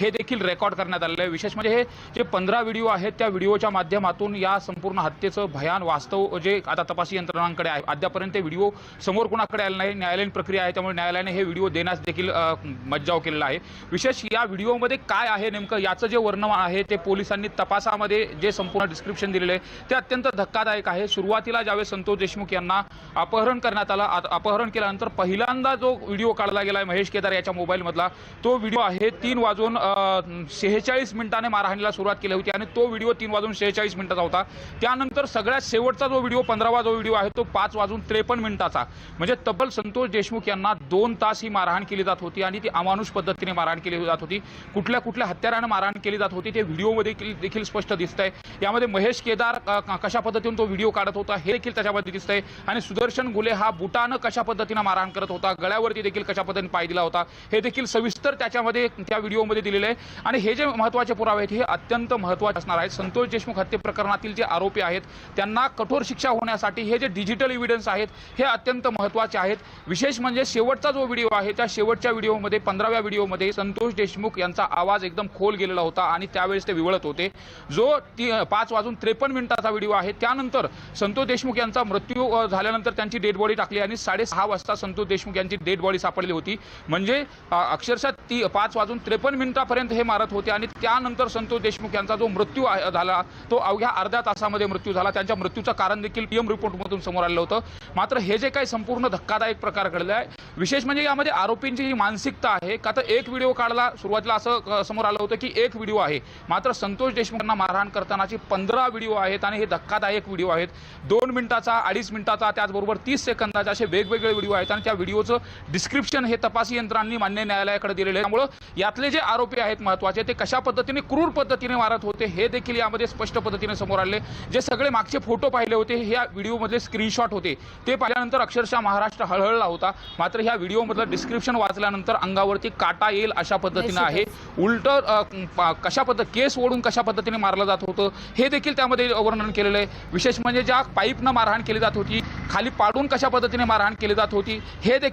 हे देखील रेकॉर्ड करण्यात आलेलं आहे। विशेष म्हणजे हे जे 15 व्हिडिओ आहेत त्या व्हिडिओच्या माध्यमातून या संपूर्ण हत्येचं भयान वास्तव जे आता तपासी यंत्रणांकडे आहे, अद्यापर्यंत व्हिडिओ समोर कोणाकडे आले नाही। न्यायालयीन प्रक्रिया आहे, त्यामुळे न्यायालयाने हे व्हिडिओ देण्यास देखील मज्जाव केलेला आहे। विशेष या व्हिडिओमध्ये काय आहे नेमकं याचं जे वर्णन आहे ते पोलिसांनी तपासामध्ये जे संपूर्ण डिस्क्रिप्शन दिलेलं आहे ते अत्यंत धक्कादायक आहे। सुरुवातीला ज्यावेळेस संतोष देशमुख यांना अपहरण करण्यात आलं, अपहरण केल्यानंतर पहिल्यांदा जो व्हिडिओ काढला गेला महेश केदार याच्या मोबाईलमधला तो व्हिडिओ आहे 3:46 मिनिटाने मारहाणीला सुरुवात केली होती आणि तो व्हिडिओ 3:46 मिनिटाचा होता। त्यानंतर सगळ्यात शेवटचा जो व्हिडिओ 15वा जो व्हिडिओ आहे तो 5:53 मिनिटाचा, म्हणजे तब्बल संतोष देशमुख यांना 2 तास ही मारहाण केली जात होती आणि ती अमानुष पद्धतीने मारहाण केली जात होती। कुठल्या कुठल्या हत्याराने मारहाण केली जात होती ते व्हिडिओमध्ये देखील स्पष्ट दिसतंय। यामध्ये महेश केदार कशा पद्धतीने तो व्हिडिओ काढत होता हे देखील त्याच्यामध्ये दिसतंय आणि सुदर्शन गुले हा बुटानं कशा पद्धतीने मारहाण करत होता, गळ्यावरती देखील कशा पद्धतीने पाय दिला होता हे देखील सविस्तर त्याच्यामध्ये त्या व्हिडिओमध्ये दिलेले आहे। आणि हे जे महत्त्वाचे पुरावे आहेत हे अत्यंत महत्त्वाचे असणार आहेत। संतोष देशमुख हत्ये प्रकरणातील जे आरोपी आहेत त्यांना कठोर शिक्षा होण्यासाठी हे जे डिजिटल एव्हिडन्स आहेत हे अत्यंत महत्त्वाचे आहेत। विशेष म्हणजे शेवटचा जो व्हिडिओ आहे त्या शेवटच्या व्हिडिओमध्ये 15व्या व्हिडिओमध्ये संतोष देशमुख यांचा आवाज एकदम खोल गेलेला होता आणि त्यावेळेस ते विवळत होते। जो 5:53 मिनिटाचा व्हिडिओ आहे त्यानंतर संतोष देशमुख यांचा मृत्यू झाल्यानंतर त्यांची डेड बॉडी टाकली आणि 6:30 वाजता संतोष देशमुख यांची डेड बॉडी सापडली होती। म्हणजे अक्षरशः 5:53 मिनिटापर्यंत हे मारत होते आणि त्यानंतर संतोष देशमुख यांचा जो मृत्यू झाला तो अवघ्या अर्ध्या तासामध्ये मृत्यू झाला। त्यांच्या मृत्यूचं कारण देखील पीएम रिपोर्टमधून समोर आलं होतं। मात्र हे जे काही संपूर्ण धक्कादायक प्रकार घडला आहे, विशेष म्हणजे यामध्ये आरोपींची जी मानसिकता आहे का तर एक व्हिडिओ काढला, सुरुवातीला असं समोर आलं होतं की एक व्हिडिओ आहे, मात्र संतोष देशमुखांना मारहाण करतानाची 15 व्हिडिओ आहेत आणि हे धक्कादायक व्हिडिओ आहेत। 2 मिनिटाचा, 2.5 मिनिटाचा, त्याचबरोबर 30 सेकंदाचे असे वेगवेगळे व्हिडिओ आहेत आणि त्या व्हिडिओचं डिस्क्रिप्शन हे तपासी यंत्रणांनी मान्य न्यायालयाकडे दिलेले आहे। त्यामुळे यातले जे आरोपी आहेत महत्त्वाचे ते कशा पद्धतीने क्रूर पद्धतीने मारत होते हे देखील यामध्ये स्पष्ट पद्धतीने समोर आले। जे सगळे मागचे फोटो पाहिले होते ह्या व्हिडिओमधले स्क्रीनशॉट होते ते पाहिल्यानंतर अक्षरशः महाराष्ट्र हळहळला होता। मात्र ह्या व्हिडिओमधलं डिस्क्रिप्शन वाचल्यानंतर अंगावरती काटा येईल अशा पद्धतीने आहे। उलट कशा केस ओढून कशा पद्धतीने मारलं जात होतं हे देखील त्यामध्ये वर्णन केलेलं आहे। विशेष म्हणजे ज्या पाईपनं मारहाण केली जात होती, खाली पाडून कशा पद्धतीने मारहाण केली जात होती हे देखील